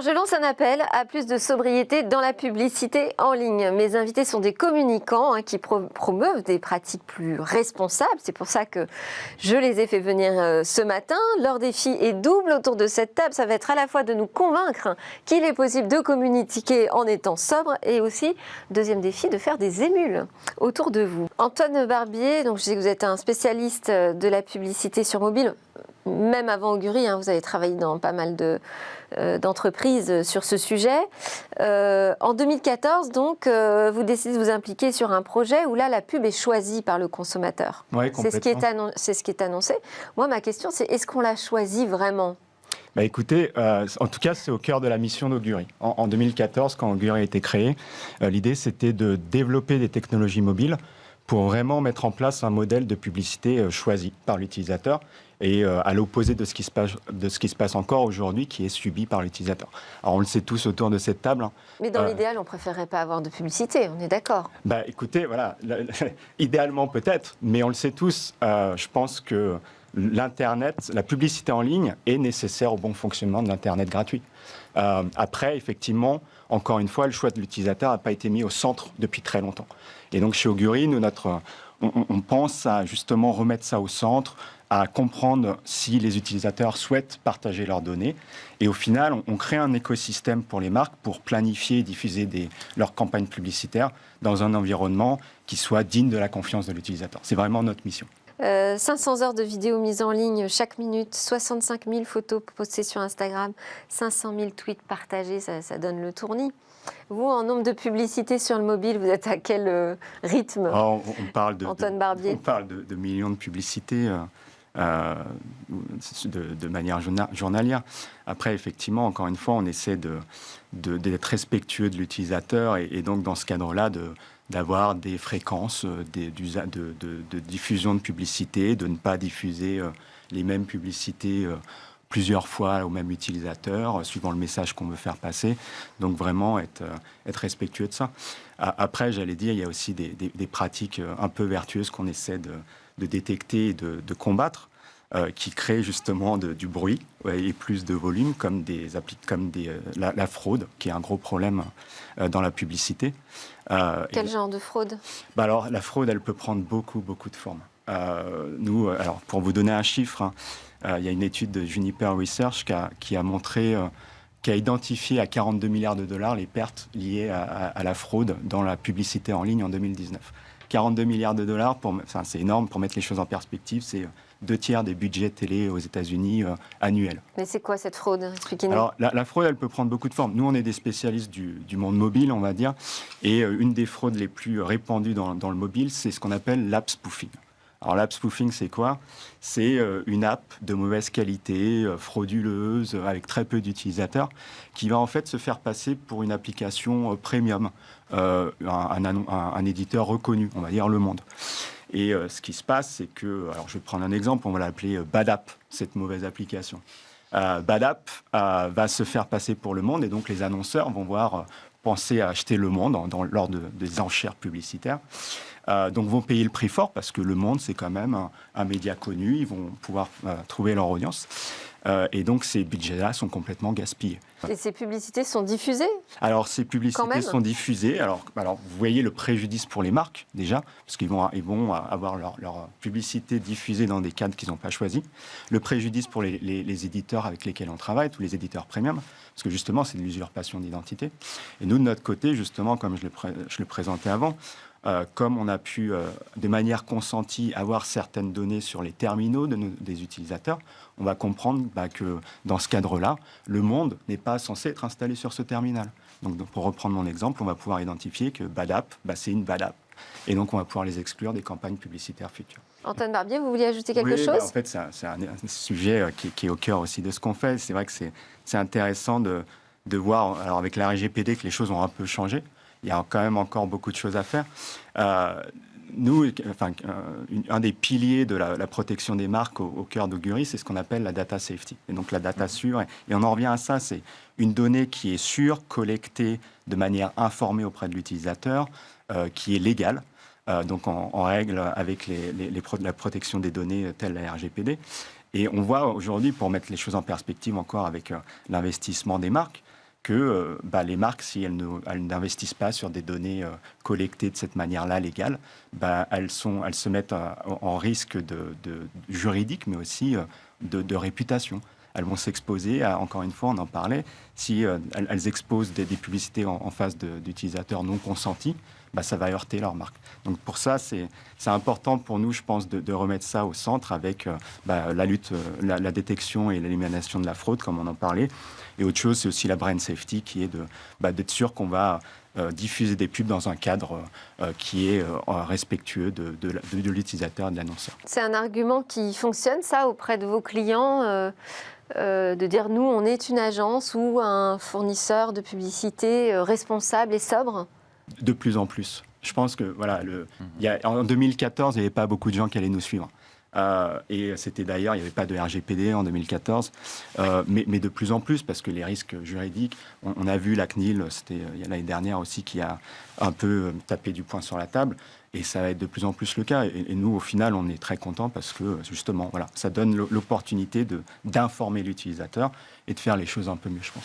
je lance un appel à plus de sobriété dans la publicité en ligne. Mes invités sont des communicants qui promeuvent des pratiques plus responsables. C'est pour ça que je les ai fait venir ce matin. Leur défi est double autour de cette table. Ça va être à la fois de nous convaincre qu'il est possible de communiquer en étant sobre et aussi, deuxième défi, de faire des émules autour de vous. Antoine Barbier, donc je sais que vous êtes un spécialiste de la publicité sur mobile. Même avant Augury, vous avez travaillé dans pas mal d'entreprises sur ce sujet. En 2014, donc, vous décidez de vous impliquer sur un projet où là, la pub est choisie par le consommateur. Oui, c'est ce qui est annoncé. Moi, ma question, c'est est-ce qu'on la choisit vraiment ? Écoutez, en tout cas, c'est au cœur de la mission d'Augury. En 2014, quand Augury a été créé, l'idée, c'était de développer des technologies mobiles pour vraiment mettre en place un modèle de publicité choisi par l'utilisateur et à l'opposé de ce qui se passe encore aujourd'hui, qui est subi par l'utilisateur. Alors, on le sait tous autour de cette table. Mais dans l'idéal, on ne préférerait pas avoir de publicité, on est d'accord ? Écoutez, voilà, idéalement peut-être, mais on le sait tous, je pense que l'Internet, la publicité en ligne est nécessaire au bon fonctionnement de l'Internet gratuit. Après, effectivement, encore une fois, le choix de l'utilisateur n'a pas été mis au centre depuis très longtemps. Et donc, chez Augury, nous, on pense à justement remettre ça au centre, à comprendre si les utilisateurs souhaitent partager leurs données. Et au final, on crée un écosystème pour les marques pour planifier et diffuser leurs campagnes publicitaires dans un environnement qui soit digne de la confiance de l'utilisateur. C'est vraiment notre mission. 500 heures de vidéos mises en ligne chaque minute, 65 000 photos postées sur Instagram, 500 000 tweets partagés, ça donne le tournis. Vous, en nombre de publicités sur le mobile, vous êtes à quel rythme, Antoine Barbier ? On parle de millions de publicités de manière journalière. Après, effectivement, encore une fois, on essaie d'être respectueux de l'utilisateur et donc, dans ce cadre-là, d'avoir des fréquences de diffusion de publicité, de ne pas diffuser les mêmes publicités plusieurs fois au même utilisateur, suivant le message qu'on veut faire passer. Donc vraiment être respectueux de ça. Après, j'allais dire, il y a aussi des pratiques un peu vertueuses qu'on essaie de détecter et de combattre, qui créent justement du bruit et plus de volume, comme la fraude, qui est un gros problème dans la publicité. Quel genre de fraude ? Alors, la fraude, elle peut prendre beaucoup de formes. Nous, alors, pour vous donner un chiffre, il y a une étude de Juniper Research qui a identifié à 42 milliards de dollars les pertes liées à la fraude dans la publicité en ligne en 2019. 42 milliards de dollars, c'est énorme. Pour mettre les choses en perspective, c'est 2/3 des budgets télé aux États-Unis annuels. Mais c'est quoi cette fraude ? Expliquez-nous. Alors, la fraude, elle peut prendre beaucoup de formes. Nous, on est des spécialistes du monde mobile, on va dire. Et une des fraudes les plus répandues dans le mobile, c'est ce qu'on appelle l'app spoofing. Alors, l'app spoofing, c'est quoi ? C'est une app de mauvaise qualité, frauduleuse, avec très peu d'utilisateurs, qui va en fait se faire passer pour une application premium, un éditeur reconnu, on va dire Le Monde. Et ce qui se passe, c'est que, alors je vais prendre un exemple, on va l'appeler Bad App, cette mauvaise application. Bad App va se faire passer pour Le Monde, et donc les annonceurs vont penser à acheter Le Monde lors des enchères publicitaires. Donc vont payer le prix fort, parce que Le Monde, c'est quand même un média connu, ils vont pouvoir trouver leur audience. Et donc ces budgets-là sont complètement gaspillés. Et ces publicités sont diffusées ? Alors ces publicités sont diffusées. Alors vous voyez le préjudice pour les marques déjà, parce qu'ils vont avoir leur publicité diffusée dans des cadres qu'ils n'ont pas choisis. Le préjudice pour les éditeurs avec lesquels on travaille, tous les éditeurs premium, parce que justement c'est de l'usurpation d'identité. Et nous de notre côté, justement, comme je le présentais avant, comme on a pu, de manière consentie, avoir certaines données sur les terminaux des utilisateurs, on va comprendre que dans ce cadre-là, Le Monde n'est pas censé être installé sur ce terminal. Donc pour reprendre mon exemple, on va pouvoir identifier que Bad App, c'est une Bad App. Et donc on va pouvoir les exclure des campagnes publicitaires futures. Antoine Barbier, vous vouliez ajouter quelque chose ? En fait, c'est un sujet qui est au cœur aussi de ce qu'on fait. C'est vrai que c'est intéressant de voir, alors avec la RGPD, que les choses ont un peu changé. Il y a quand même encore beaucoup de choses à faire. Nous, un des piliers de la protection des marques au cœur d'Augury, c'est ce qu'on appelle la data safety. Et donc la data sûre, et on en revient à ça, c'est une donnée qui est sûre, collectée de manière informée auprès de l'utilisateur, qui est légale, donc en règle avec la protection des données telle la RGPD. Et on voit aujourd'hui, pour mettre les choses en perspective encore avec l'investissement des marques, que les marques, si elles n'investissent pas sur des données collectées de cette manière-là, légale, elles se mettent en risque juridique, mais aussi de réputation. Elles vont s'exposer à, encore une fois, on en parlait, si elles exposent des publicités en face d'utilisateurs non consentis, ça va heurter leur marque. Donc pour ça, c'est important pour nous, je pense, de remettre ça au centre avec la lutte, la détection et l'élimination de la fraude, comme on en parlait. Et autre chose, c'est aussi la brand safety, qui est d'être sûr qu'on va diffuser des pubs dans un cadre qui est respectueux de l'utilisateur et de l'annonceur. C'est un argument qui fonctionne, ça, auprès de vos clients de dire, nous, on est une agence ou un fournisseur de publicité responsable et sobre? De plus en plus. Je pense que, en 2014, il n'y avait pas beaucoup de gens qui allaient nous suivre. Et c'était d'ailleurs, il n'y avait pas de RGPD en 2014, mais de plus en plus, parce que les risques juridiques, on a vu la CNIL, c'était l'année dernière aussi, qui a un peu tapé du poing sur la table, et ça va être de plus en plus le cas. Et nous, au final, on est très contents parce que, justement, ça donne l'opportunité d'informer l'utilisateur et de faire les choses un peu mieux, je pense.